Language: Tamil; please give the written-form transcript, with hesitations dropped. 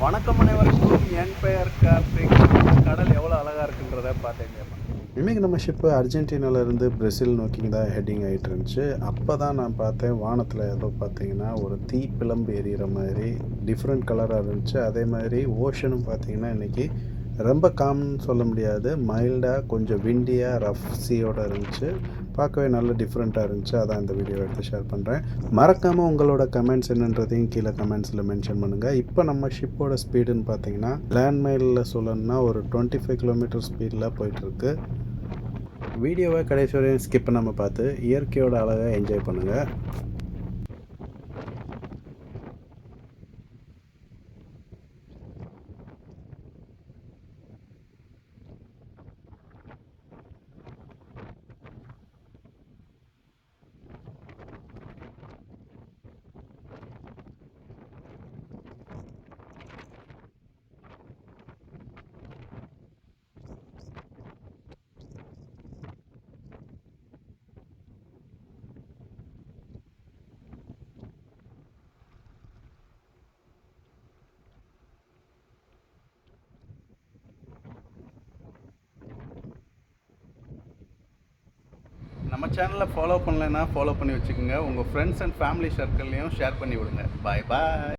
வணக்கம் அனைவருக்கும். என் பெயர் கார்த்திக். கடல் எவ்வளோ அழகாக இருக்குன்றத பார்த்தீங்க. இன்றைக்கி நம்ம ஷிப்பு அர்ஜென்டினாவிலேருந்து பிரேசில் நோக்கி தான் ஹெட்டிங் ஆகிட்டு இருந்துச்சு. அப்போ தான் நான் பார்த்தேன் வானத்தில் ஏதோ பார்த்தீங்கன்னா ஒரு தீ பிளம்பு எரியிற மாதிரி டிஃப்ரெண்ட் கலராக இருந்துச்சு. அதே மாதிரி ஓஷனும் பார்த்தீங்கன்னா இன்றைக்கி ரொம்ப காம்னு சொல்ல முடியாது, மைல்டாக கொஞ்சம் விண்டியாக ரஃப் சீயோடு இருந்துச்சு. பார்க்கவே நல்ல டிஃப்ரெண்ட்டாக இருந்துச்சு. அதான் இந்த வீடியோ எடுத்து ஷேர் பண்ணுறேன். மறக்காமல் உங்களோட கமெண்ட்ஸ் என்னன்றதையும் கீழே கமெண்ட்ஸில் மென்ஷன் பண்ணுங்கள். இப்போ நம்ம ஷிப்போட ஸ்பீடுன்னு பார்த்தீங்கன்னா லேண்ட் மைலில் சொல்லணும்னா ஒரு 25 கிலோமீட்டர் ஸ்பீடில் போயிட்டுருக்கு. வீடியோவை கடைசி வரையும் ஸ்கிப் பண்ணாமல் பார்த்து இயற்கையோட அழகை என்ஜாய் பண்ணுங்கள். நம்ம சேனலை ஃபாலோ பண்ணலைன்னா ஃபாலோ பண்ணி வச்சுக்கோங்க. உங்கள் ஃப்ரெண்ட்ஸ் அண்ட் ஃபேமிலி சர்க்கிள்லையும் ஷேர் பண்ணி விடுங்க. பாய் பாய்.